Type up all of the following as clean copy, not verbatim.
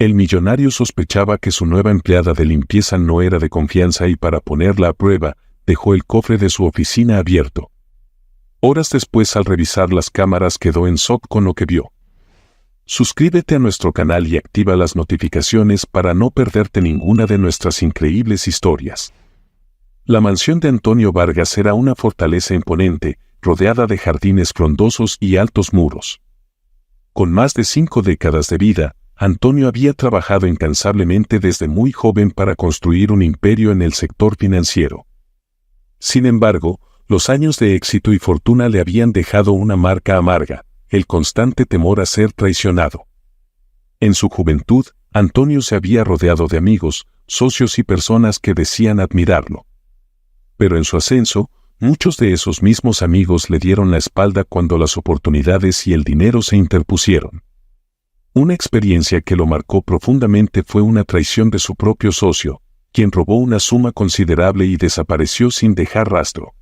El millonario sospechaba que su nueva empleada de limpieza no era de confianza y para ponerla a prueba, dejó el cofre de su oficina abierto. Horas después, al revisar las cámaras, quedó en shock con lo que vio. Suscríbete a nuestro canal y activa las notificaciones para no perderte ninguna de nuestras increíbles historias. La mansión de Antonio Vargas era una fortaleza imponente, rodeada de jardines frondosos y altos muros. Con más de 5 décadas de vida, Antonio había trabajado incansablemente desde muy joven para construir un imperio en el sector financiero. Sin embargo, los años de éxito y fortuna le habían dejado una marca amarga, el constante temor a ser traicionado. En su juventud, Antonio se había rodeado de amigos, socios y personas que decían admirarlo. Pero en su ascenso, muchos de esos mismos amigos le dieron la espalda cuando las oportunidades y el dinero se interpusieron. Una experiencia que lo marcó profundamente fue una traición de su propio socio, quien robó una suma considerable y desapareció sin dejar rastro.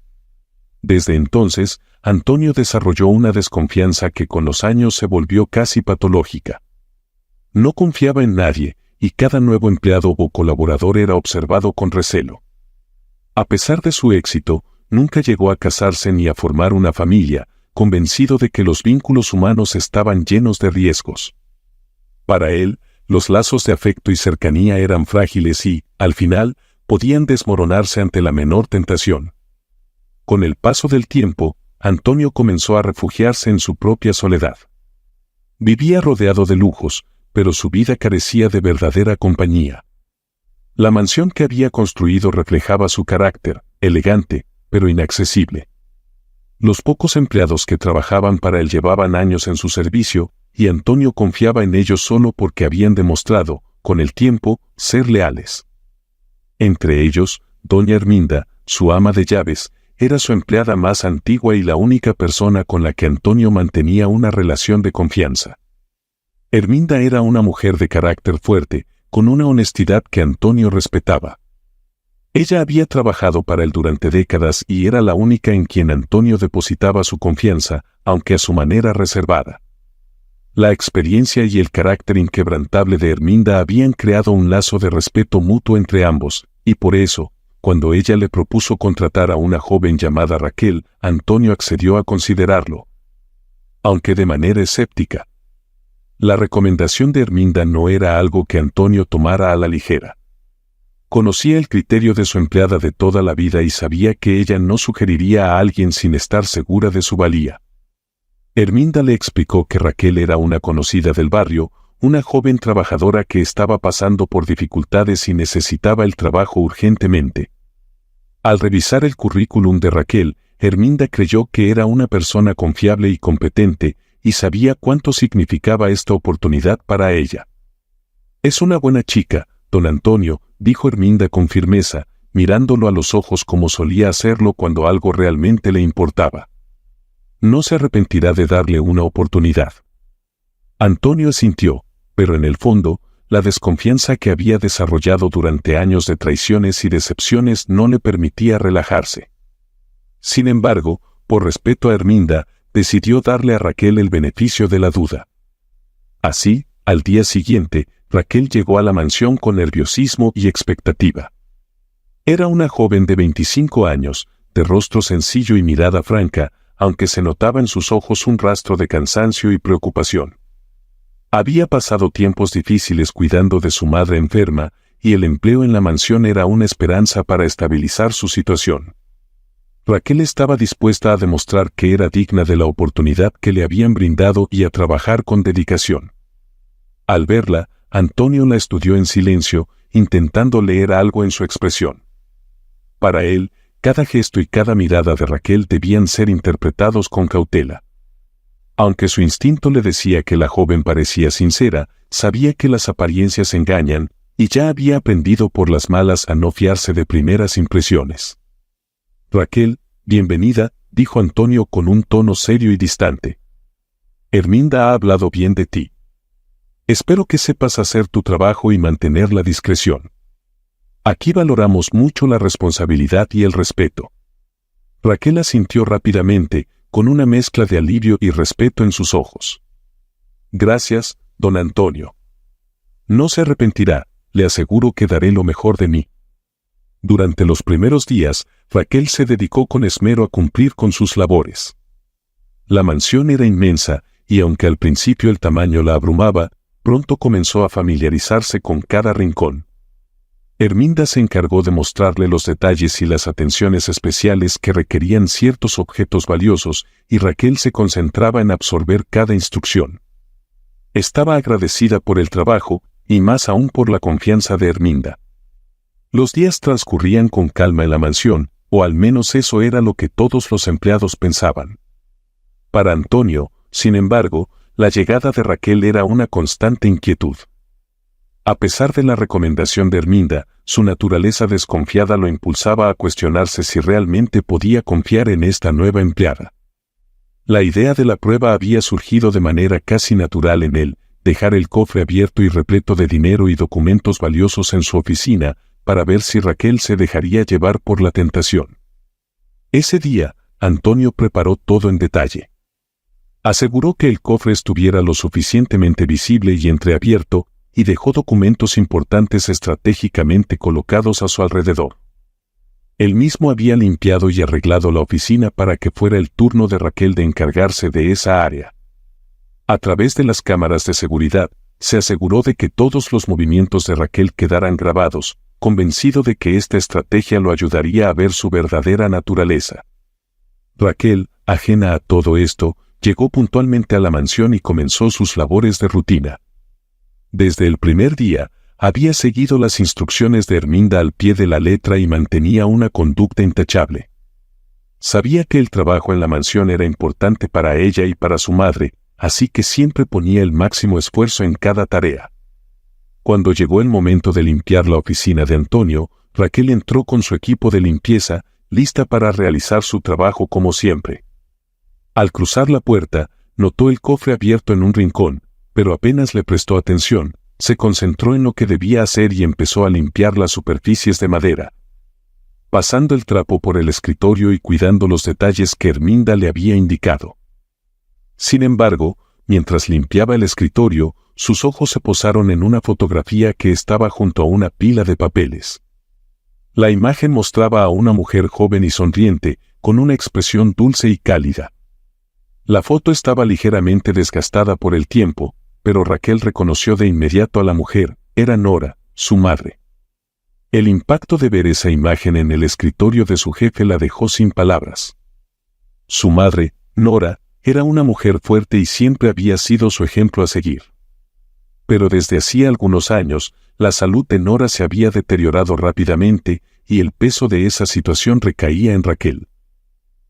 Desde entonces, Antonio desarrolló una desconfianza que con los años se volvió casi patológica. No confiaba en nadie, y cada nuevo empleado o colaborador era observado con recelo. A pesar de su éxito, nunca llegó a casarse ni a formar una familia, convencido de que los vínculos humanos estaban llenos de riesgos. Para él, los lazos de afecto y cercanía eran frágiles y, al final, podían desmoronarse ante la menor tentación. Con el paso del tiempo, Antonio comenzó a refugiarse en su propia soledad. Vivía rodeado de lujos, pero su vida carecía de verdadera compañía. La mansión que había construido reflejaba su carácter, elegante, pero inaccesible. Los pocos empleados que trabajaban para él llevaban años en su servicio, y Antonio confiaba en ellos solo porque habían demostrado, con el tiempo, ser leales. Entre ellos, doña Herminda, su ama de llaves, era su empleada más antigua y la única persona con la que Antonio mantenía una relación de confianza. Herminda era una mujer de carácter fuerte, con una honestidad que Antonio respetaba. Ella había trabajado para él durante décadas y era la única en quien Antonio depositaba su confianza, aunque a su manera reservada. La experiencia y el carácter inquebrantable de Herminda habían creado un lazo de respeto mutuo entre ambos, y por eso, cuando ella le propuso contratar a una joven llamada Raquel, Antonio accedió a considerarlo, aunque de manera escéptica. La recomendación de Herminda no era algo que Antonio tomara a la ligera. Conocía el criterio de su empleada de toda la vida y sabía que ella no sugeriría a alguien sin estar segura de su valía. Herminda le explicó que Raquel era una conocida del barrio, una joven trabajadora que estaba pasando por dificultades y necesitaba el trabajo urgentemente. Al revisar el currículum de Raquel, Herminda creyó que era una persona confiable y competente, y sabía cuánto significaba esta oportunidad para ella. «Es una buena chica, don Antonio», dijo Herminda con firmeza, mirándolo a los ojos como solía hacerlo cuando algo realmente le importaba. «No se arrepentirá de darle una oportunidad». Antonio asintió, pero en el fondo, la desconfianza que había desarrollado durante años de traiciones y decepciones no le permitía relajarse. Sin embargo, por respeto a Herminda, decidió darle a Raquel el beneficio de la duda. Así, al día siguiente, Raquel llegó a la mansión con nerviosismo y expectativa. Era una joven de 25 años, de rostro sencillo y mirada franca, aunque se notaba en sus ojos un rastro de cansancio y preocupación. Había pasado tiempos difíciles cuidando de su madre enferma, y el empleo en la mansión era una esperanza para estabilizar su situación. Raquel estaba dispuesta a demostrar que era digna de la oportunidad que le habían brindado y a trabajar con dedicación. Al verla, Antonio la estudió en silencio, intentando leer algo en su expresión. Para él, cada gesto y cada mirada de Raquel debían ser interpretados con cautela. Aunque su instinto le decía que la joven parecía sincera, sabía que las apariencias engañan, y ya había aprendido por las malas a no fiarse de primeras impresiones. «Raquel, bienvenida», dijo Antonio con un tono serio y distante. «Herminda ha hablado bien de ti. Espero que sepas hacer tu trabajo y mantener la discreción. Aquí valoramos mucho la responsabilidad y el respeto». Raquel asintió rápidamente, con una mezcla de alivio y respeto en sus ojos. «Gracias, don Antonio. No se arrepentirá, le aseguro que daré lo mejor de mí. Durante los primeros días, Raquel se dedicó con esmero a cumplir con sus labores. La mansión era inmensa, y aunque al principio el tamaño la abrumaba, pronto comenzó a familiarizarse con cada rincón. Herminda se encargó de mostrarle los detalles y las atenciones especiales que requerían ciertos objetos valiosos, y Raquel se concentraba en absorber cada instrucción. Estaba agradecida por el trabajo, y más aún por la confianza de Herminda. Los días transcurrían con calma en la mansión, o al menos eso era lo que todos los empleados pensaban. Para Antonio, sin embargo, la llegada de Raquel era una constante inquietud. A pesar de la recomendación de Herminda, su naturaleza desconfiada lo impulsaba a cuestionarse si realmente podía confiar en esta nueva empleada. La idea de la prueba había surgido de manera casi natural en él, dejar el cofre abierto y repleto de dinero y documentos valiosos en su oficina, para ver si Raquel se dejaría llevar por la tentación. Ese día, Antonio preparó todo en detalle. Aseguró que el cofre estuviera lo suficientemente visible y entreabierto, y dejó documentos importantes estratégicamente colocados a su alrededor. Él mismo había limpiado y arreglado la oficina para que fuera el turno de Raquel de encargarse de esa área. A través de las cámaras de seguridad, se aseguró de que todos los movimientos de Raquel quedaran grabados, convencido de que esta estrategia lo ayudaría a ver su verdadera naturaleza. Raquel, ajena a todo esto, llegó puntualmente a la mansión y comenzó sus labores de rutina. Desde el primer día, había seguido las instrucciones de Herminda al pie de la letra y mantenía una conducta intachable. Sabía que el trabajo en la mansión era importante para ella y para su madre, así que siempre ponía el máximo esfuerzo en cada tarea. Cuando llegó el momento de limpiar la oficina de Antonio, Raquel entró con su equipo de limpieza, lista para realizar su trabajo como siempre. Al cruzar la puerta, notó el cofre abierto en un rincón, pero apenas le prestó atención, se concentró en lo que debía hacer y empezó a limpiar las superficies de madera, pasando el trapo por el escritorio y cuidando los detalles que Herminda le había indicado. Sin embargo, mientras limpiaba el escritorio, sus ojos se posaron en una fotografía que estaba junto a una pila de papeles. La imagen mostraba a una mujer joven y sonriente, con una expresión dulce y cálida. La foto estaba ligeramente desgastada por el tiempo, pero Raquel reconoció de inmediato a la mujer, era Nora, su madre. El impacto de ver esa imagen en el escritorio de su jefe la dejó sin palabras. Su madre, Nora, era una mujer fuerte y siempre había sido su ejemplo a seguir. Pero desde hacía algunos años, la salud de Nora se había deteriorado rápidamente y el peso de esa situación recaía en Raquel.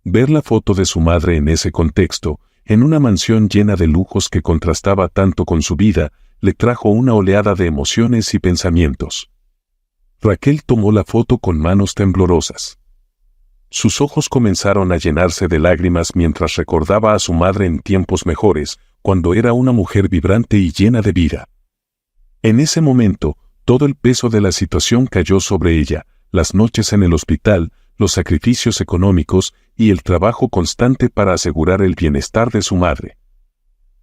Ver la foto de su madre en ese contexto, en una mansión llena de lujos que contrastaba tanto con su vida, le trajo una oleada de emociones y pensamientos. Raquel tomó la foto con manos temblorosas. Sus ojos comenzaron a llenarse de lágrimas mientras recordaba a su madre en tiempos mejores, cuando era una mujer vibrante y llena de vida. En ese momento, todo el peso de la situación cayó sobre ella, las noches en el hospital, los sacrificios económicos y el trabajo constante para asegurar el bienestar de su madre.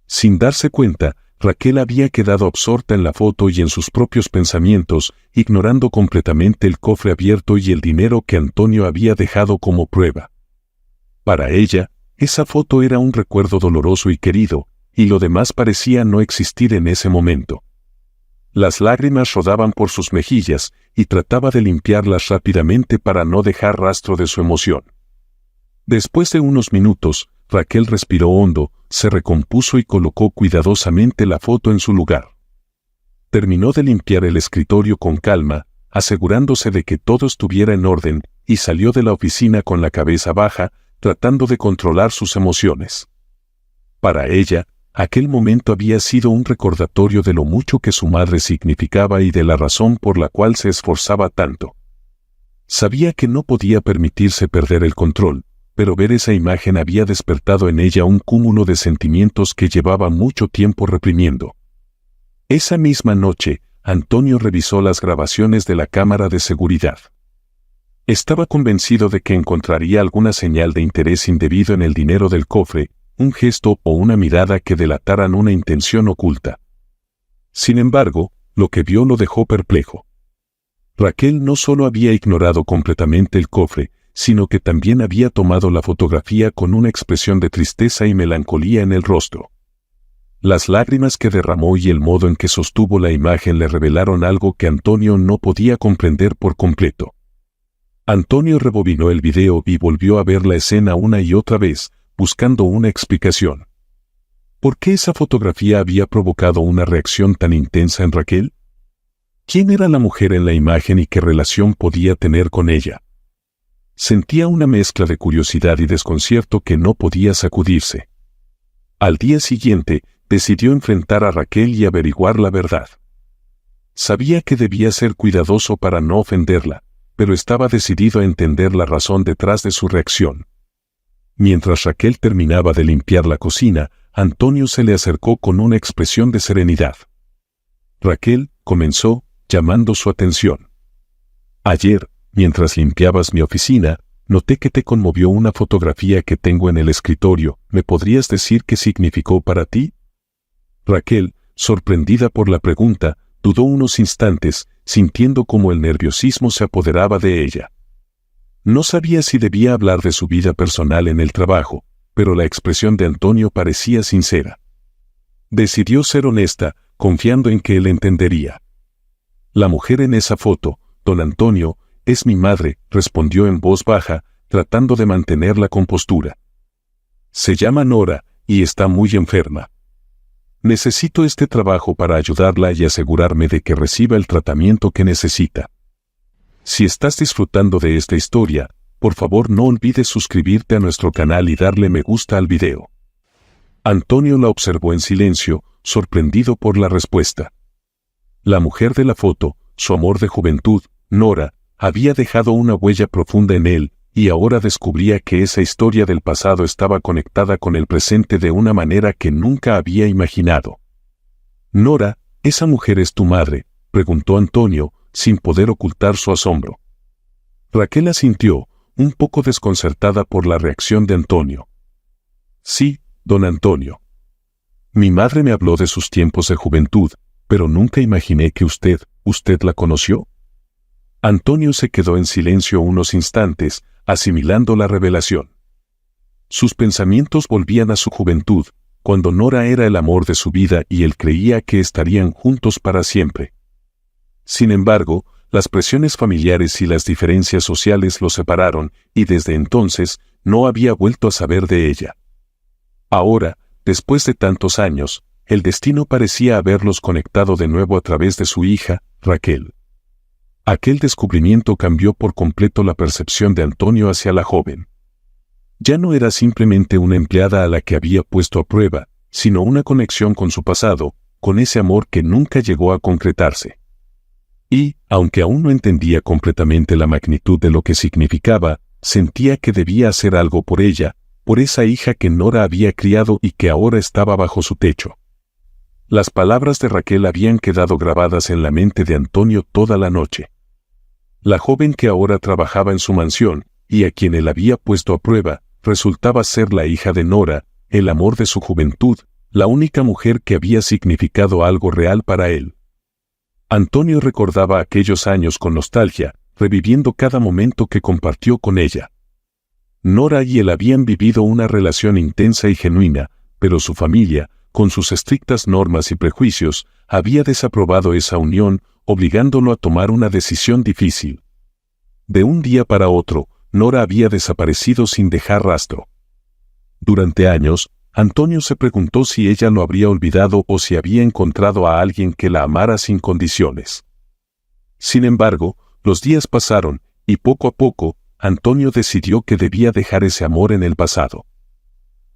Sin darse cuenta, Raquel había quedado absorta en la foto y en sus propios pensamientos, ignorando completamente el cofre abierto y el dinero que Antonio había dejado como prueba. Para ella, esa foto era un recuerdo doloroso y querido, y lo demás parecía no existir en ese momento. Las lágrimas rodaban por sus mejillas, y trataba de limpiarlas rápidamente para no dejar rastro de su emoción. Después de unos minutos, Raquel respiró hondo, se recompuso y colocó cuidadosamente la foto en su lugar. Terminó de limpiar el escritorio con calma, asegurándose de que todo estuviera en orden, y salió de la oficina con la cabeza baja, tratando de controlar sus emociones. Para ella, aquel momento había sido un recordatorio de lo mucho que su madre significaba y de la razón por la cual se esforzaba tanto. Sabía que no podía permitirse perder el control, pero ver esa imagen había despertado en ella un cúmulo de sentimientos que llevaba mucho tiempo reprimiendo. Esa misma noche, Antonio revisó las grabaciones de la cámara de seguridad. Estaba convencido de que encontraría alguna señal de interés indebido en el dinero del cofre, un gesto o una mirada que delataran una intención oculta. Sin embargo, lo que vio lo dejó perplejo. Raquel no solo había ignorado completamente el cofre, sino que también había tomado la fotografía con una expresión de tristeza y melancolía en el rostro. Las lágrimas que derramó y el modo en que sostuvo la imagen le revelaron algo que Antonio no podía comprender por completo. Antonio rebobinó el video y volvió a ver la escena una y otra vez, buscando una explicación. ¿Por qué esa fotografía había provocado una reacción tan intensa en Raquel? ¿Quién era la mujer en la imagen y qué relación podía tener con ella? Sentía una mezcla de curiosidad y desconcierto que no podía sacudirse. Al día siguiente, decidió enfrentar a Raquel y averiguar la verdad. Sabía que debía ser cuidadoso para no ofenderla, pero estaba decidido a entender la razón detrás de su reacción. Mientras Raquel terminaba de limpiar la cocina, Antonio se le acercó con una expresión de serenidad. Raquel, comenzó, llamando su atención. Ayer, mientras limpiabas mi oficina, noté que te conmovió una fotografía que tengo en el escritorio. ¿Me podrías decir qué significó para ti? Raquel, sorprendida por la pregunta, dudó unos instantes, sintiendo cómo el nerviosismo se apoderaba de ella. No sabía si debía hablar de su vida personal en el trabajo, pero la expresión de Antonio parecía sincera. Decidió ser honesta, confiando en que él entendería. La mujer en esa foto, don Antonio, es mi madre, respondió en voz baja, tratando de mantener la compostura. Se llama Nora, y está muy enferma. Necesito este trabajo para ayudarla y asegurarme de que reciba el tratamiento que necesita. Si estás disfrutando de esta historia, por favor no olvides suscribirte a nuestro canal y darle me gusta al video. Antonio la observó en silencio, sorprendido por la respuesta. La mujer de la foto, su amor de juventud, Nora, había dejado una huella profunda en él, y ahora descubría que esa historia del pasado estaba conectada con el presente de una manera que nunca había imaginado. Nora, ¿esa mujer es tu madre?, preguntó Antonio, sin poder ocultar su asombro. Raquel asintió, un poco desconcertada por la reacción de Antonio. Sí, don Antonio. Mi madre me habló de sus tiempos de juventud, pero nunca imaginé que ¿usted la conoció? Antonio se quedó en silencio unos instantes, asimilando la revelación. Sus pensamientos volvían a su juventud, cuando Nora era el amor de su vida y él creía que estarían juntos para siempre. Sin embargo, las presiones familiares y las diferencias sociales lo separaron, y desde entonces no había vuelto a saber de ella. Ahora, después de tantos años, el destino parecía haberlos conectado de nuevo a través de su hija, Raquel. Aquel descubrimiento cambió por completo la percepción de Antonio hacia la joven. Ya no era simplemente una empleada a la que había puesto a prueba, sino una conexión con su pasado, con ese amor que nunca llegó a concretarse. Y, aunque aún no entendía completamente la magnitud de lo que significaba, sentía que debía hacer algo por ella, por esa hija que Nora había criado y que ahora estaba bajo su techo. Las palabras de Raquel habían quedado grabadas en la mente de Antonio toda la noche. La joven que ahora trabajaba en su mansión, y a quien él había puesto a prueba, resultaba ser la hija de Nora, el amor de su juventud, la única mujer que había significado algo real para él. Antonio recordaba aquellos años con nostalgia, reviviendo cada momento que compartió con ella. Nora y él habían vivido una relación intensa y genuina, pero su familia, con sus estrictas normas y prejuicios, había desaprobado esa unión, obligándolo a tomar una decisión difícil. De un día para otro, Nora había desaparecido sin dejar rastro. Durante años, Antonio se preguntó si ella lo habría olvidado o si había encontrado a alguien que la amara sin condiciones. Sin embargo, los días pasaron, y poco a poco, Antonio decidió que debía dejar ese amor en el pasado.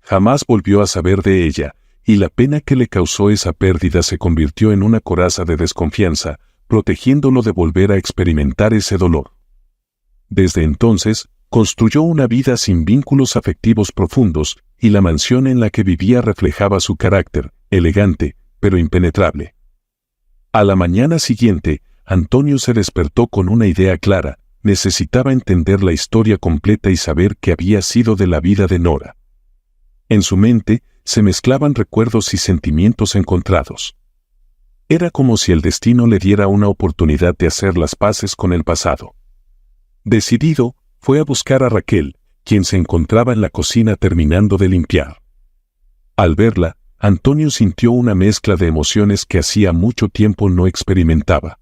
Jamás volvió a saber de ella, y la pena que le causó esa pérdida se convirtió en una coraza de desconfianza, protegiéndolo de volver a experimentar ese dolor. Desde entonces, construyó una vida sin vínculos afectivos profundos, y la mansión en la que vivía reflejaba su carácter, elegante, pero impenetrable. A la mañana siguiente, Antonio se despertó con una idea clara: necesitaba entender la historia completa y saber qué había sido de la vida de Nora. En su mente, se mezclaban recuerdos y sentimientos encontrados. Era como si el destino le diera una oportunidad de hacer las paces con el pasado. Decidido, fue a buscar a Raquel, quien se encontraba en la cocina terminando de limpiar. Al verla, Antonio sintió una mezcla de emociones que hacía mucho tiempo no experimentaba.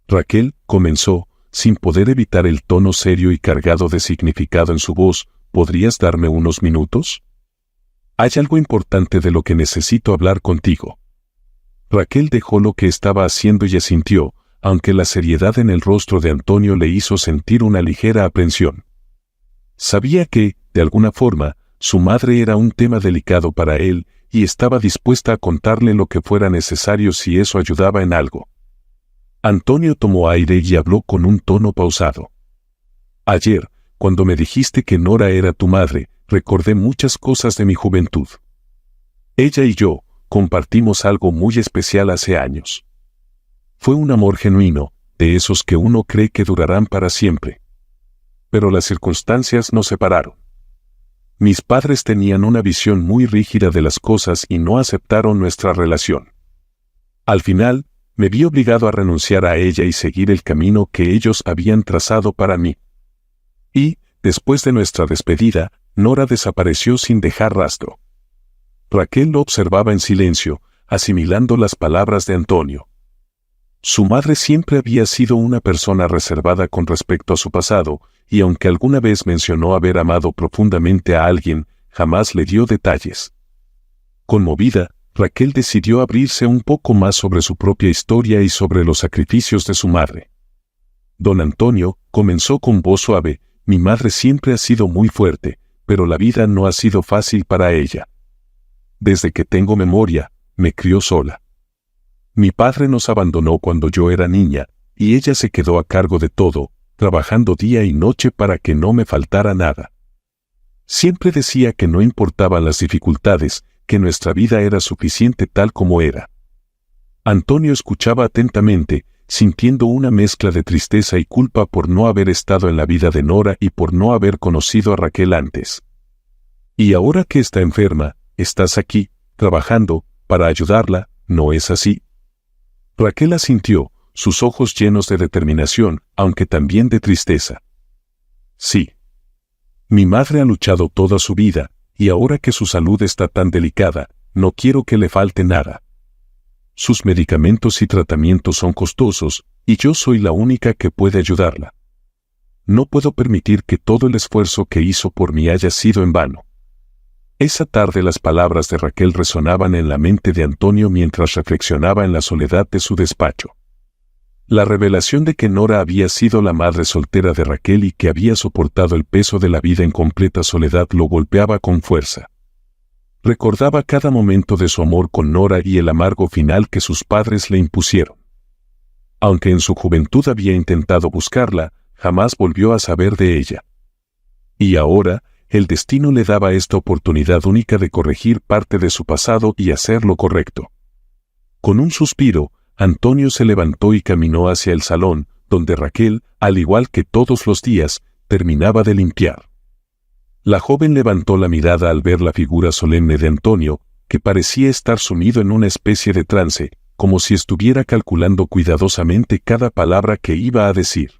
Raquel, comenzó, sin poder evitar el tono serio y cargado de significado en su voz, ¿podrías darme unos minutos? Hay algo importante de lo que necesito hablar contigo. Raquel dejó lo que estaba haciendo y asintió, aunque la seriedad en el rostro de Antonio le hizo sentir una ligera aprensión. Sabía que, de alguna forma, su madre era un tema delicado para él, y estaba dispuesta a contarle lo que fuera necesario si eso ayudaba en algo. Antonio tomó aire y habló con un tono pausado. Ayer, cuando me dijiste que Nora era tu madre, recordé muchas cosas de mi juventud. Ella y yo compartimos algo muy especial hace años. Fue un amor genuino, de esos que uno cree que durarán para siempre. Pero las circunstancias nos separaron. Mis padres tenían una visión muy rígida de las cosas y no aceptaron nuestra relación. Al final, me vi obligado a renunciar a ella y seguir el camino que ellos habían trazado para mí. Y, después de nuestra despedida, Nora desapareció sin dejar rastro. Raquel lo observaba en silencio, asimilando las palabras de Antonio. Su madre siempre había sido una persona reservada con respecto a su pasado, y aunque alguna vez mencionó haber amado profundamente a alguien, jamás le dio detalles. Conmovida, Raquel decidió abrirse un poco más sobre su propia historia y sobre los sacrificios de su madre. Don Antonio, comenzó con voz suave, mi madre siempre ha sido muy fuerte, pero la vida no ha sido fácil para ella. Desde que tengo memoria, me crió sola. Mi padre nos abandonó cuando yo era niña, y ella se quedó a cargo de todo, trabajando día y noche para que no me faltara nada. Siempre decía que no importaban las dificultades, que nuestra vida era suficiente tal como era. Antonio escuchaba atentamente, sintiendo una mezcla de tristeza y culpa por no haber estado en la vida de Nora y por no haber conocido a Raquel antes. Y ahora que está enferma, estás aquí, trabajando, para ayudarla, ¿no es así? Raquel asintió, sus ojos llenos de determinación, aunque también de tristeza. Sí. Mi madre ha luchado toda su vida, y ahora que su salud está tan delicada, no quiero que le falte nada. Sus medicamentos y tratamientos son costosos, y yo soy la única que puede ayudarla. No puedo permitir que todo el esfuerzo que hizo por mí haya sido en vano. Esa tarde las palabras de Raquel resonaban en la mente de Antonio mientras reflexionaba en la soledad de su despacho. La revelación de que Nora había sido la madre soltera de Raquel y que había soportado el peso de la vida en completa soledad lo golpeaba con fuerza. Recordaba cada momento de su amor con Nora y el amargo final que sus padres le impusieron. Aunque en su juventud había intentado buscarla, jamás volvió a saber de ella. Y ahora, el destino le daba esta oportunidad única de corregir parte de su pasado y hacer lo correcto. Con un suspiro, Antonio se levantó y caminó hacia el salón, donde Raquel, al igual que todos los días, terminaba de limpiar. La joven levantó la mirada al ver la figura solemne de Antonio, que parecía estar sumido en una especie de trance, como si estuviera calculando cuidadosamente cada palabra que iba a decir.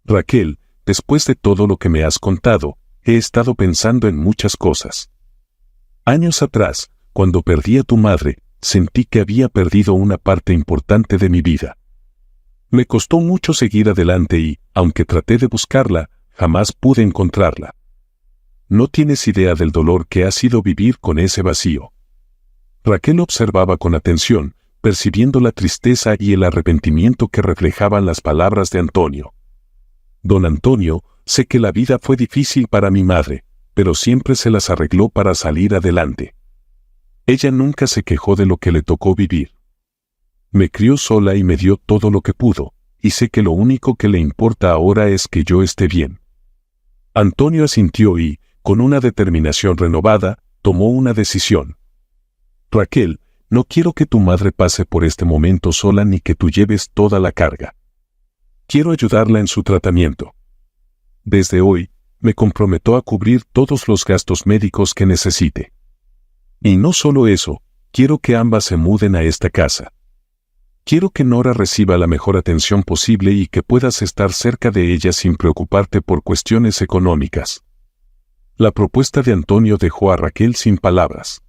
Raquel, después de todo lo que me has contado, he estado pensando en muchas cosas. Años atrás, cuando perdí a tu madre, sentí que había perdido una parte importante de mi vida. Me costó mucho seguir adelante y, aunque traté de buscarla, jamás pude encontrarla. No tienes idea del dolor que ha sido vivir con ese vacío. Raquel observaba con atención, percibiendo la tristeza y el arrepentimiento que reflejaban las palabras de Antonio. Don Antonio, sé que la vida fue difícil para mi madre, pero siempre se las arregló para salir adelante. Ella nunca se quejó de lo que le tocó vivir. Me crió sola y me dio todo lo que pudo, y sé que lo único que le importa ahora es que yo esté bien. Antonio asintió y, con una determinación renovada, tomó una decisión. Raquel, no quiero que tu madre pase por este momento sola ni que tú lleves toda la carga. Quiero ayudarla en su tratamiento. Desde hoy, me comprometo a cubrir todos los gastos médicos que necesite. Y no solo eso, quiero que ambas se muden a esta casa. Quiero que Nora reciba la mejor atención posible y que puedas estar cerca de ella sin preocuparte por cuestiones económicas. La propuesta de Antonio dejó a Raquel sin palabras.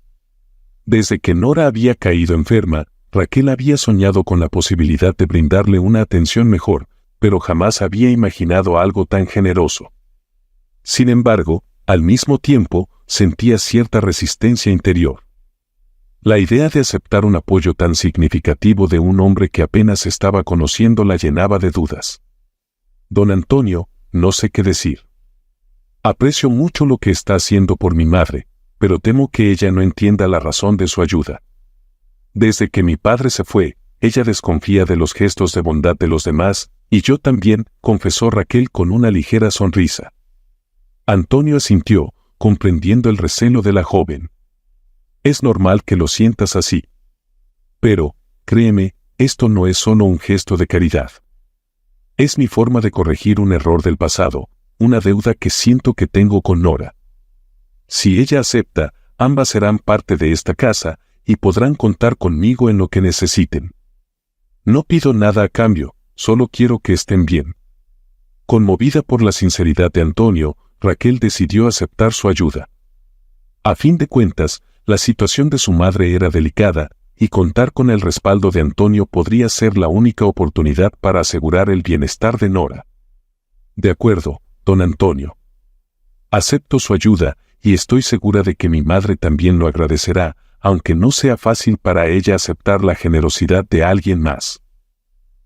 Desde que Nora había caído enferma, Raquel había soñado con la posibilidad de brindarle una atención mejor, pero jamás había imaginado algo tan generoso. Sin embargo, al mismo tiempo, sentía cierta resistencia interior. La idea de aceptar un apoyo tan significativo de un hombre que apenas estaba conociendo la llenaba de dudas. Don Antonio, no sé qué decir. Aprecio mucho lo que está haciendo por mi madre, pero temo que ella no entienda la razón de su ayuda. Desde que mi padre se fue, ella desconfía de los gestos de bondad de los demás, y yo también, confesó Raquel con una ligera sonrisa. Antonio asintió, comprendiendo el recelo de la joven. Es normal que lo sientas así. Pero, créeme, esto no es solo un gesto de caridad. Es mi forma de corregir un error del pasado, una deuda que siento que tengo con Nora. Si ella acepta, ambas serán parte de esta casa y podrán contar conmigo en lo que necesiten. No pido nada a cambio, solo quiero que estén bien. Conmovida por la sinceridad de Antonio, Raquel decidió aceptar su ayuda. A fin de cuentas, la situación de su madre era delicada, y contar con el respaldo de Antonio podría ser la única oportunidad para asegurar el bienestar de Nora. De acuerdo, don Antonio. Acepto su ayuda, y estoy segura de que mi madre también lo agradecerá, aunque no sea fácil para ella aceptar la generosidad de alguien más.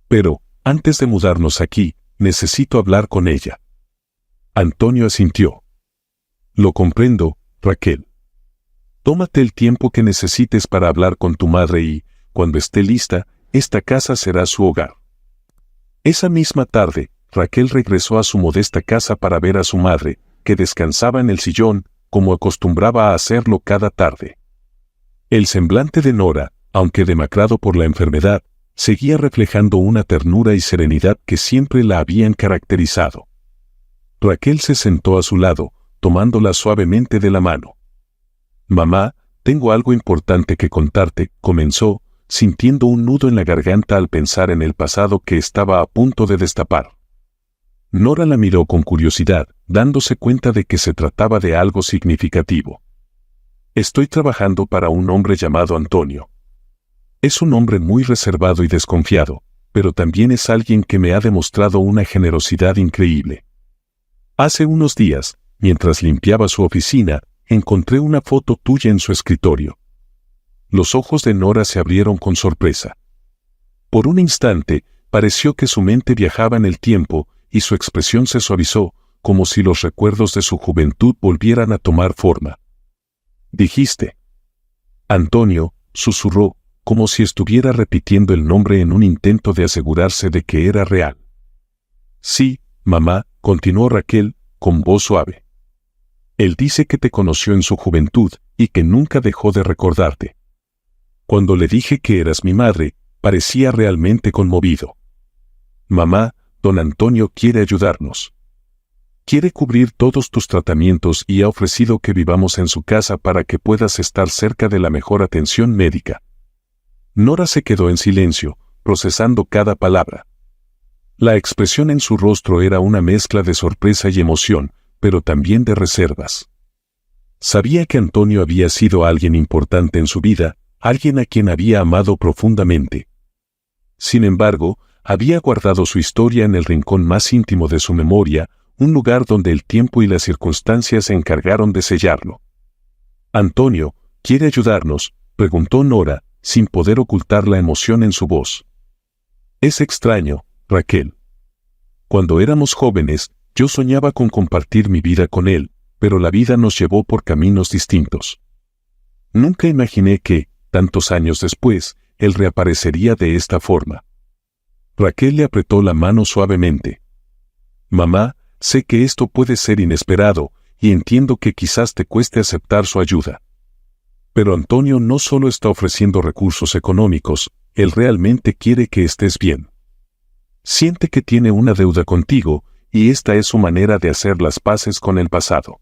Pero, antes de mudarnos aquí, necesito hablar con ella. Antonio asintió. Lo comprendo, Raquel. Tómate el tiempo que necesites para hablar con tu madre y, cuando esté lista, esta casa será su hogar. Esa misma tarde, Raquel regresó a su modesta casa para ver a su madre, que descansaba en el sillón, como acostumbraba a hacerlo cada tarde. El semblante de Nora, aunque demacrado por la enfermedad, seguía reflejando una ternura y serenidad que siempre la habían caracterizado. Raquel se sentó a su lado, tomándola suavemente de la mano. «Mamá, tengo algo importante que contarte», comenzó, sintiendo un nudo en la garganta al pensar en el pasado que estaba a punto de destapar. Nora la miró con curiosidad, dándose cuenta de que se trataba de algo significativo. «Estoy trabajando para un hombre llamado Antonio. Es un hombre muy reservado y desconfiado, pero también es alguien que me ha demostrado una generosidad increíble. Hace unos días, mientras limpiaba su oficina, encontré una foto tuya en su escritorio». Los ojos de Nora se abrieron con sorpresa. Por un instante, pareció que su mente viajaba en el tiempo, y su expresión se suavizó, como si los recuerdos de su juventud volvieran a tomar forma. «Dijiste». Antonio, susurró, como si estuviera repitiendo el nombre en un intento de asegurarse de que era real. «Sí, mamá», continuó Raquel, con voz suave. «Él dice que te conoció en su juventud, y que nunca dejó de recordarte. Cuando le dije que eras mi madre, parecía realmente conmovido. Mamá, don Antonio quiere ayudarnos. Quiere cubrir todos tus tratamientos y ha ofrecido que vivamos en su casa para que puedas estar cerca de la mejor atención médica». Nora se quedó en silencio, procesando cada palabra. La expresión en su rostro era una mezcla de sorpresa y emoción, pero también de reservas. Sabía que Antonio había sido alguien importante en su vida, alguien a quien había amado profundamente. Sin embargo, había guardado su historia en el rincón más íntimo de su memoria, un lugar donde el tiempo y las circunstancias se encargaron de sellarlo. «Antonio, ¿quiere ayudarnos?», preguntó Nora, sin poder ocultar la emoción en su voz. «Es extraño, Raquel. Cuando éramos jóvenes, yo soñaba con compartir mi vida con él, pero la vida nos llevó por caminos distintos. Nunca imaginé que, tantos años después, él reaparecería de esta forma». Raquel le apretó la mano suavemente. «Mamá, sé que esto puede ser inesperado, y entiendo que quizás te cueste aceptar su ayuda. Pero Antonio no solo está ofreciendo recursos económicos, él realmente quiere que estés bien. Siente que tiene una deuda contigo, y esta es su manera de hacer las paces con el pasado».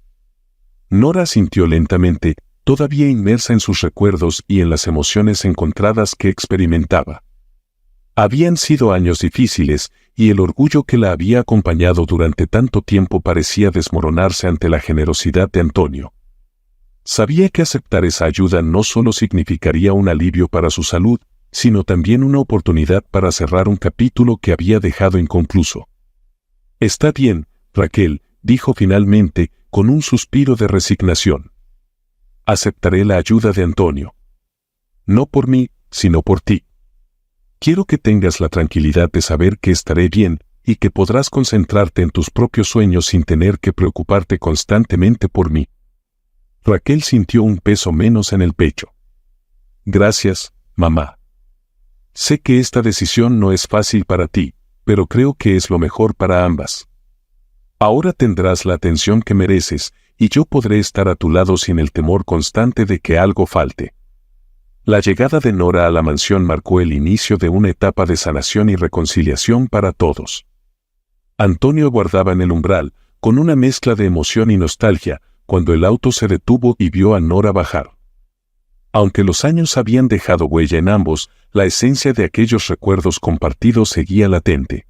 Nora asintió lentamente, todavía inmersa en sus recuerdos y en las emociones encontradas que experimentaba. Habían sido años difíciles, y el orgullo que la había acompañado durante tanto tiempo parecía desmoronarse ante la generosidad de Antonio. Sabía que aceptar esa ayuda no solo significaría un alivio para su salud, sino también una oportunidad para cerrar un capítulo que había dejado inconcluso. «Está bien, Raquel», dijo finalmente, con un suspiro de resignación. «Aceptaré la ayuda de Antonio. No por mí, sino por ti. Quiero que tengas la tranquilidad de saber que estaré bien y que podrás concentrarte en tus propios sueños sin tener que preocuparte constantemente por mí». Raquel sintió un peso menos en el pecho. «Gracias, mamá. Sé que esta decisión no es fácil para ti, pero creo que es lo mejor para ambas. Ahora tendrás la atención que mereces, y yo podré estar a tu lado sin el temor constante de que algo falte». La llegada de Nora a la mansión marcó el inicio de una etapa de sanación y reconciliación para todos. Antonio aguardaba en el umbral, con una mezcla de emoción y nostalgia, cuando el auto se detuvo y vio a Nora bajar. Aunque los años habían dejado huella en ambos, la esencia de aquellos recuerdos compartidos seguía latente.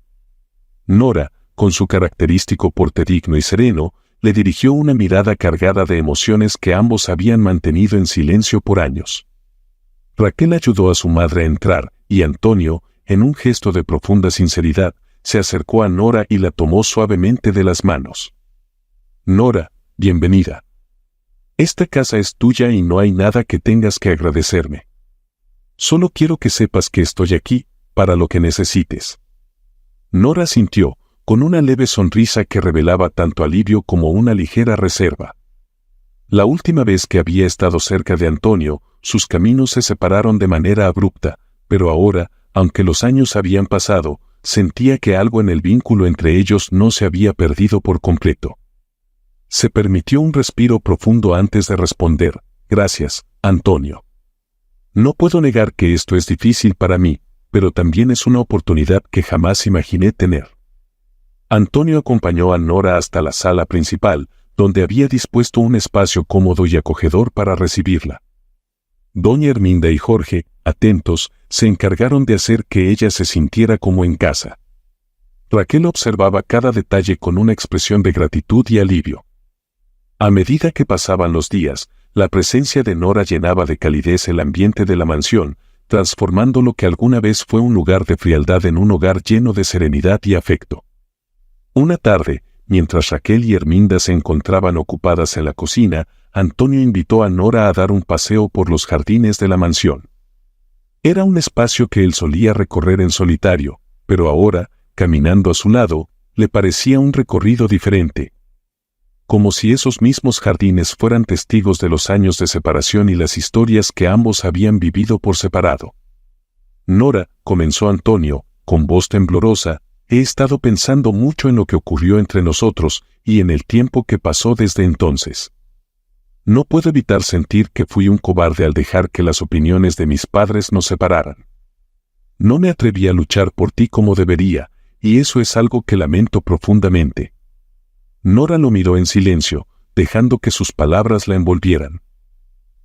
Nora, con su característico porte digno y sereno, le dirigió una mirada cargada de emociones que ambos habían mantenido en silencio por años. Raquel ayudó a su madre a entrar, y Antonio, en un gesto de profunda sinceridad, se acercó a Nora y la tomó suavemente de las manos. «Nora, bienvenida. Esta casa es tuya y no hay nada que tengas que agradecerme. Solo quiero que sepas que estoy aquí, para lo que necesites». Nora sintió, con una leve sonrisa que revelaba tanto alivio como una ligera reserva. La última vez que había estado cerca de Antonio, sus caminos se separaron de manera abrupta, pero ahora, aunque los años habían pasado, sentía que algo en el vínculo entre ellos no se había perdido por completo. Se permitió un respiro profundo antes de responder: «Gracias, Antonio. No puedo negar que esto es difícil para mí, pero también es una oportunidad que jamás imaginé tener». Antonio acompañó a Nora hasta la sala principal, donde había dispuesto un espacio cómodo y acogedor para recibirla. Doña Herminda y Jorge, atentos, se encargaron de hacer que ella se sintiera como en casa. Raquel observaba cada detalle con una expresión de gratitud y alivio. A medida que pasaban los días, la presencia de Nora llenaba de calidez el ambiente de la mansión, transformando lo que alguna vez fue un lugar de frialdad en un hogar lleno de serenidad y afecto. Una tarde, mientras Raquel y Herminda se encontraban ocupadas en la cocina, Antonio invitó a Nora a dar un paseo por los jardines de la mansión. Era un espacio que él solía recorrer en solitario, pero ahora, caminando a su lado, le parecía un recorrido diferente. Como si esos mismos jardines fueran testigos de los años de separación y las historias que ambos habían vivido por separado. «Nora», comenzó Antonio, con voz temblorosa, «he estado pensando mucho en lo que ocurrió entre nosotros y en el tiempo que pasó desde entonces. No puedo evitar sentir que fui un cobarde al dejar que las opiniones de mis padres nos separaran. No me atreví a luchar por ti como debería, y eso es algo que lamento profundamente». Nora lo miró en silencio, dejando que sus palabras la envolvieran.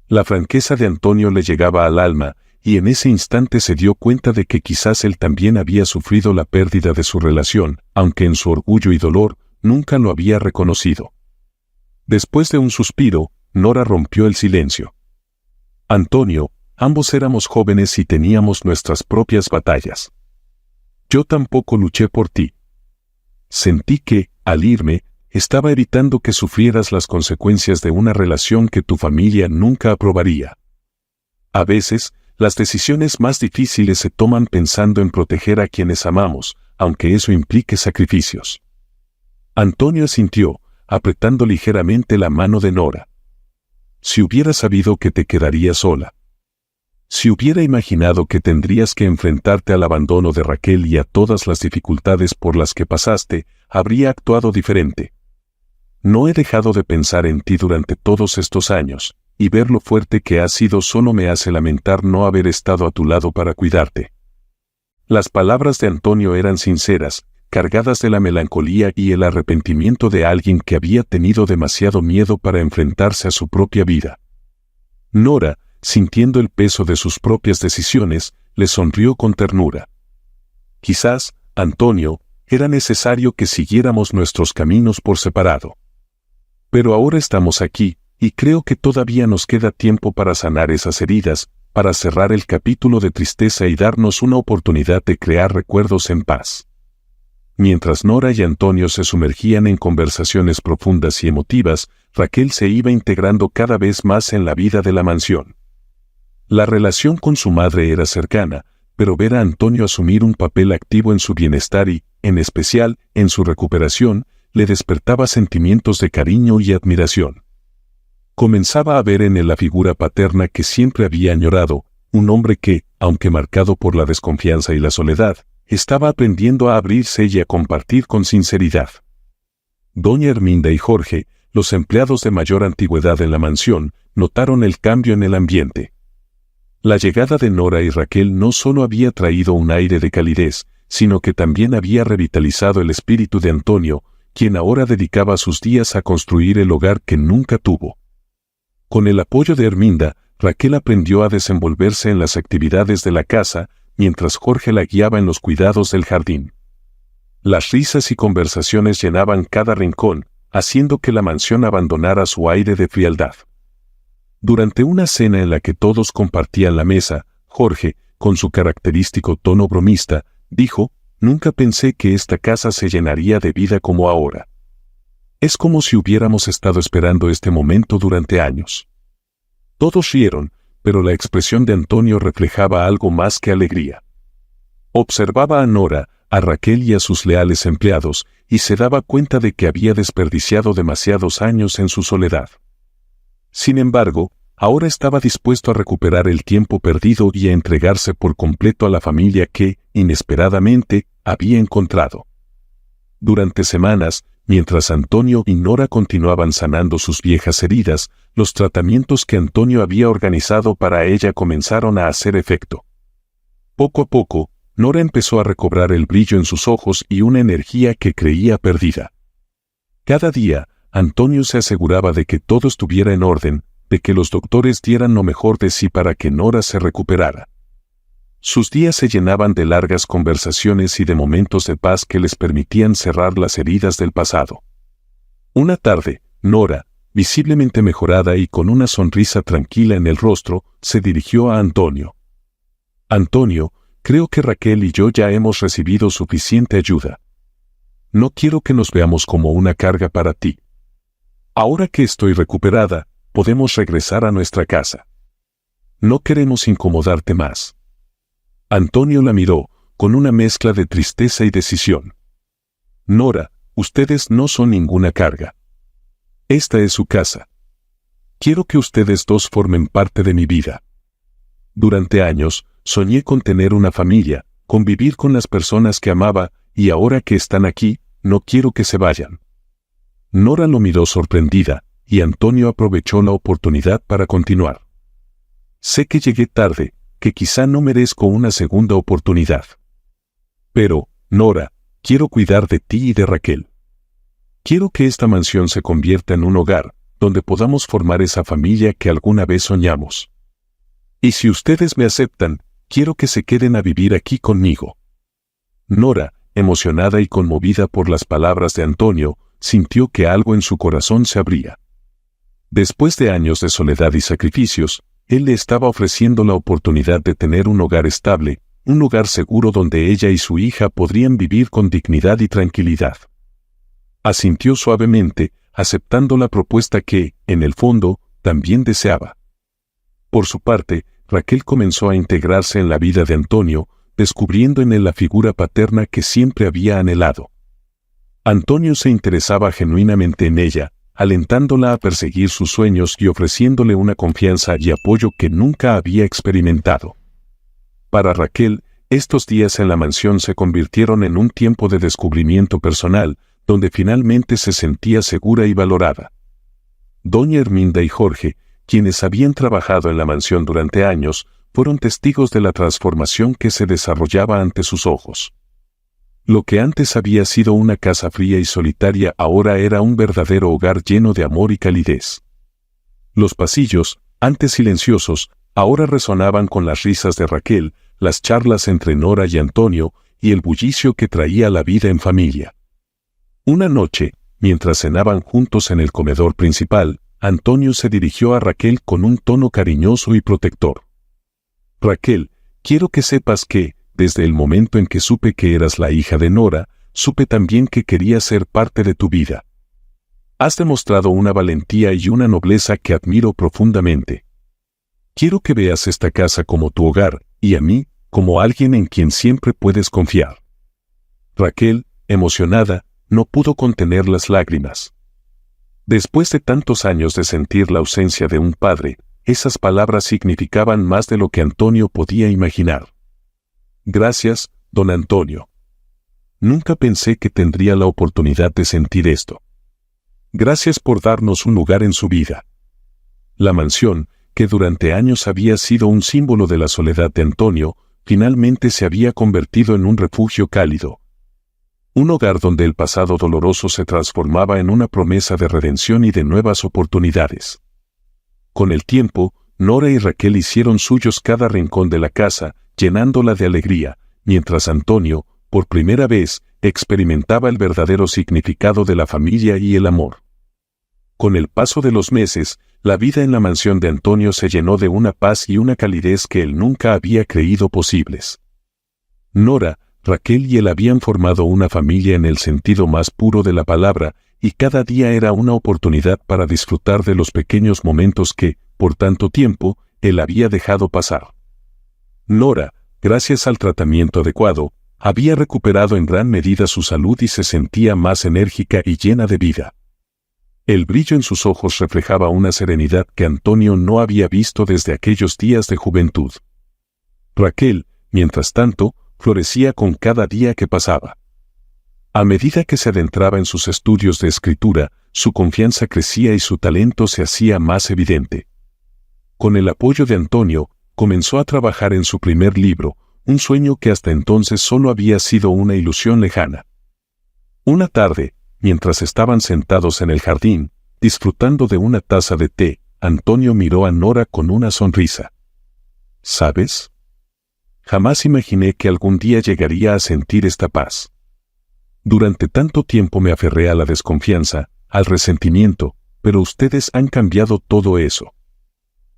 La franqueza de Antonio le llegaba al alma, y en ese instante se dio cuenta de que quizás él también había sufrido la pérdida de su relación, aunque en su orgullo y dolor nunca lo había reconocido. Después de un suspiro, Nora rompió el silencio. «Antonio, ambos éramos jóvenes y teníamos nuestras propias batallas. Yo tampoco luché por ti. Sentí que, al irme, estaba evitando que sufrieras las consecuencias de una relación que tu familia nunca aprobaría. A veces, las decisiones más difíciles se toman pensando en proteger a quienes amamos, aunque eso implique sacrificios». Antonio asintió, apretando ligeramente la mano de Nora. «Si hubiera sabido que te quedarías sola. Si hubiera imaginado que tendrías que enfrentarte al abandono de Raquel y a todas las dificultades por las que pasaste, habría actuado diferente. No he dejado de pensar en ti durante todos estos años, y ver lo fuerte que has sido solo me hace lamentar no haber estado a tu lado para cuidarte». Las palabras de Antonio eran sinceras, cargadas de la melancolía y el arrepentimiento de alguien que había tenido demasiado miedo para enfrentarse a su propia vida. Nora, sintiendo el peso de sus propias decisiones, le sonrió con ternura. quizás, Antonio, era necesario que siguiéramos nuestros caminos por separado. Pero ahora estamos aquí, y creo que todavía nos queda tiempo para sanar esas heridas, para cerrar el capítulo de tristeza y darnos una oportunidad de crear recuerdos en paz. Mientras Nora y Antonio se sumergían en conversaciones profundas y emotivas, Raquel se iba integrando cada vez más en la vida de la mansión. La relación con su madre era cercana, pero ver a Antonio asumir un papel activo en su bienestar y, en especial, en su recuperación, le despertaba sentimientos de cariño y admiración. Comenzaba a ver en él la figura paterna que siempre había añorado, un hombre que, aunque marcado por la desconfianza y la soledad, estaba aprendiendo a abrirse y a compartir con sinceridad. Doña Herminda y Jorge, los empleados de mayor antigüedad en la mansión, notaron el cambio en el ambiente. La llegada de Nora y Raquel no solo había traído un aire de calidez, sino que también había revitalizado el espíritu de Antonio, quien ahora dedicaba sus días a construir el hogar que nunca tuvo. Con el apoyo de Herminda, Raquel aprendió a desenvolverse en las actividades de la casa, mientras Jorge la guiaba en los cuidados del jardín. Las risas y conversaciones llenaban cada rincón, haciendo que la mansión abandonara su aire de frialdad. Durante una cena en la que todos compartían la mesa, Jorge, con su característico tono bromista, dijo: «Nunca pensé que esta casa se llenaría de vida como ahora. Es como si hubiéramos estado esperando este momento durante años». Todos rieron, pero la expresión de Antonio reflejaba algo más que alegría. Observaba a Nora, a Raquel y a sus leales empleados, y se daba cuenta de que había desperdiciado demasiados años en su soledad. Sin embargo, ahora estaba dispuesto a recuperar el tiempo perdido y a entregarse por completo a la familia que, inesperadamente, había encontrado. Durante semanas, mientras Antonio y Nora continuaban sanando sus viejas heridas, los tratamientos que Antonio había organizado para ella comenzaron a hacer efecto. Poco a poco, Nora empezó a recobrar el brillo en sus ojos y una energía que creía perdida. Cada día, Antonio se aseguraba de que todo estuviera en orden, de que los doctores dieran lo mejor de sí para que Nora se recuperara. Sus días se llenaban de largas conversaciones y de momentos de paz que les permitían cerrar las heridas del pasado. Una tarde, Nora, visiblemente mejorada y con una sonrisa tranquila en el rostro, se dirigió a Antonio. «Antonio, creo que Raquel y yo ya hemos recibido suficiente ayuda. No quiero que nos veamos como una carga para ti. Ahora que estoy recuperada, podemos regresar a nuestra casa. No queremos incomodarte más». Antonio la miró, con una mezcla de tristeza y decisión. «Nora, ustedes no son ninguna carga. Esta es su casa. Quiero que ustedes dos formen parte de mi vida. Durante años, soñé con tener una familia, con vivir con las personas que amaba, y ahora que están aquí, no quiero que se vayan». Nora lo miró sorprendida, y Antonio aprovechó la oportunidad para continuar. «Sé que llegué tarde, que quizá no merezco una segunda oportunidad. Pero, Nora, quiero cuidar de ti y de Raquel. Quiero que esta mansión se convierta en un hogar, donde podamos formar esa familia que alguna vez soñamos. Y si ustedes me aceptan, quiero que se queden a vivir aquí conmigo». Nora, emocionada y conmovida por las palabras de Antonio, sintió que algo en su corazón se abría. Después de años de soledad y sacrificios, él le estaba ofreciendo la oportunidad de tener un hogar estable, un lugar seguro donde ella y su hija podrían vivir con dignidad y tranquilidad. Asintió suavemente, aceptando la propuesta que, en el fondo, también deseaba. Por su parte, Raquel comenzó a integrarse en la vida de Antonio, descubriendo en él la figura paterna que siempre había anhelado. Antonio se interesaba genuinamente en ella, alentándola a perseguir sus sueños y ofreciéndole una confianza y apoyo que nunca había experimentado. Para Raquel, estos días en la mansión se convirtieron en un tiempo de descubrimiento personal, donde finalmente se sentía segura y valorada. Doña Herminda y Jorge, quienes habían trabajado en la mansión durante años, fueron testigos de la transformación que se desarrollaba ante sus ojos. Lo que antes había sido una casa fría y solitaria ahora era un verdadero hogar lleno de amor y calidez. Los pasillos, antes silenciosos, ahora resonaban con las risas de Raquel, las charlas entre Nora y Antonio, y el bullicio que traía la vida en familia. Una noche, mientras cenaban juntos en el comedor principal, Antonio se dirigió a Raquel con un tono cariñoso y protector. Raquel, quiero que sepas que, desde el momento en que supe que eras la hija de Nora, supe también que quería ser parte de tu vida. Has demostrado una valentía y una nobleza que admiro profundamente. Quiero que veas esta casa como tu hogar, y a mí, como alguien en quien siempre puedes confiar. Raquel, emocionada, no pudo contener las lágrimas. Después de tantos años de sentir la ausencia de un padre, esas palabras significaban más de lo que Antonio podía imaginar. Gracias, don Antonio. Nunca pensé que tendría la oportunidad de sentir esto. Gracias por darnos un lugar en su vida. La mansión, que durante años había sido un símbolo de la soledad de Antonio, finalmente se había convertido en un refugio cálido. Un hogar donde el pasado doloroso se transformaba en una promesa de redención y de nuevas oportunidades. Con el tiempo, Nora y Raquel hicieron suyos cada rincón de la casa, llenándola de alegría, mientras Antonio, por primera vez, experimentaba el verdadero significado de la familia y el amor. Con el paso de los meses, la vida en la mansión de Antonio se llenó de una paz y una calidez que él nunca había creído posibles. Nora, Raquel y él habían formado una familia en el sentido más puro de la palabra, y cada día era una oportunidad para disfrutar de los pequeños momentos que, por tanto tiempo, él había dejado pasar. Nora, gracias al tratamiento adecuado, había recuperado en gran medida su salud y se sentía más enérgica y llena de vida. El brillo en sus ojos reflejaba una serenidad que Antonio no había visto desde aquellos días de juventud. Raquel, mientras tanto, florecía con cada día que pasaba. A medida que se adentraba en sus estudios de escritura, su confianza crecía y su talento se hacía más evidente. Con el apoyo de Antonio, comenzó a trabajar en su primer libro, un sueño que hasta entonces solo había sido una ilusión lejana. Una tarde, mientras estaban sentados en el jardín, disfrutando de una taza de té, Antonio miró a Nora con una sonrisa. ¿Sabes? Jamás imaginé que algún día llegaría a sentir esta paz. Durante tanto tiempo me aferré a la desconfianza, al resentimiento, pero ustedes han cambiado todo eso.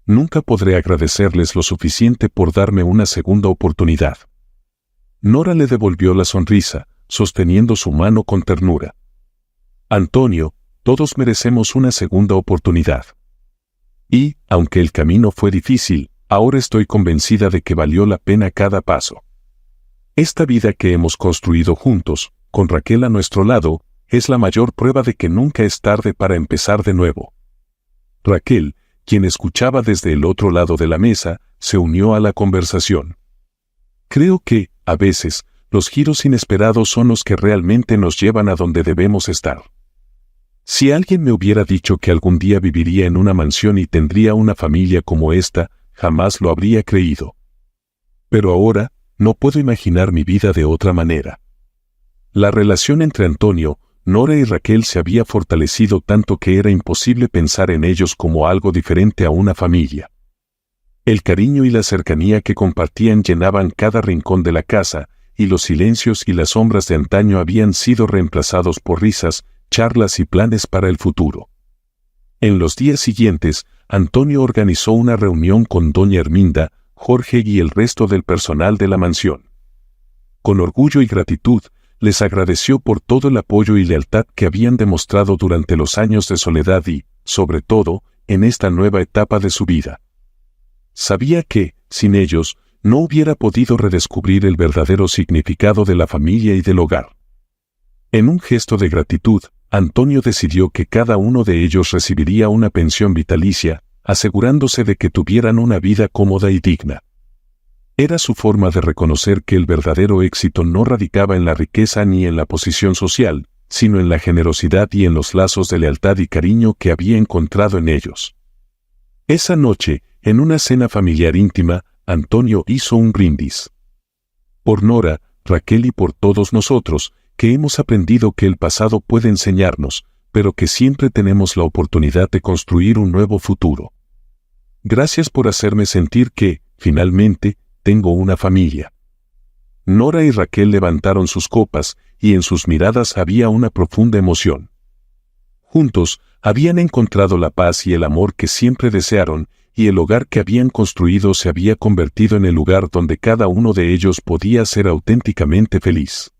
Nunca podré agradecerles lo suficiente por darme una segunda oportunidad. Nora le devolvió la sonrisa, sosteniendo su mano con ternura. Antonio, todos merecemos una segunda oportunidad. Y, aunque el camino fue difícil, ahora estoy convencida de que valió la pena cada paso. Esta vida que hemos construido juntos, con Raquel a nuestro lado, es la mayor prueba de que nunca es tarde para empezar de nuevo. Raquel, quien escuchaba desde el otro lado de la mesa, se unió a la conversación. Creo que, a veces, los giros inesperados son los que realmente nos llevan a donde debemos estar. Si alguien me hubiera dicho que algún día viviría en una mansión y tendría una familia como esta, jamás lo habría creído. Pero ahora, no puedo imaginar mi vida de otra manera. La relación entre Antonio, Nora y Raquel se había fortalecido tanto que era imposible pensar en ellos como algo diferente a una familia. El cariño y la cercanía que compartían llenaban cada rincón de la casa, y los silencios y las sombras de antaño habían sido reemplazados por risas, charlas y planes para el futuro. En los días siguientes, Antonio organizó una reunión con doña Herminda, Jorge y el resto del personal de la mansión. Con orgullo y gratitud, les agradeció por todo el apoyo y lealtad que habían demostrado durante los años de soledad y, sobre todo, en esta nueva etapa de su vida. Sabía que, sin ellos, no hubiera podido redescubrir el verdadero significado de la familia y del hogar. En un gesto de gratitud, Antonio decidió que cada uno de ellos recibiría una pensión vitalicia, asegurándose de que tuvieran una vida cómoda y digna. Era su forma de reconocer que el verdadero éxito no radicaba en la riqueza ni en la posición social, sino en la generosidad y en los lazos de lealtad y cariño que había encontrado en ellos. Esa noche, en una cena familiar íntima, Antonio hizo un brindis. Por Nora, Raquel y por todos nosotros, que hemos aprendido que el pasado puede enseñarnos, pero que siempre tenemos la oportunidad de construir un nuevo futuro. Gracias por hacerme sentir que, finalmente, tengo una familia. Nora y Raquel levantaron sus copas, y en sus miradas había una profunda emoción. Juntos, habían encontrado la paz y el amor que siempre desearon, y el hogar que habían construido se había convertido en el lugar donde cada uno de ellos podía ser auténticamente feliz.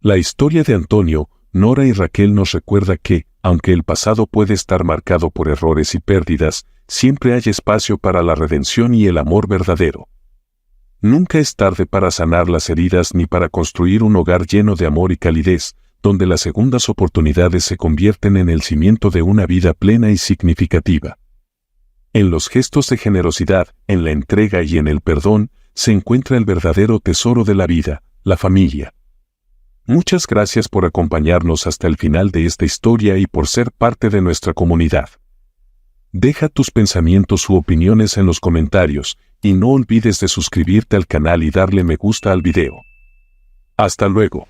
La historia de Antonio, Nora y Raquel nos recuerda que, aunque el pasado puede estar marcado por errores y pérdidas, siempre hay espacio para la redención y el amor verdadero. Nunca es tarde para sanar las heridas ni para construir un hogar lleno de amor y calidez, donde las segundas oportunidades se convierten en el cimiento de una vida plena y significativa. En los gestos de generosidad, en la entrega y en el perdón, se encuentra el verdadero tesoro de la vida, la familia. Muchas gracias por acompañarnos hasta el final de esta historia y por ser parte de nuestra comunidad. Deja tus pensamientos u opiniones en los comentarios, y no olvides de suscribirte al canal y darle me gusta al video. Hasta luego.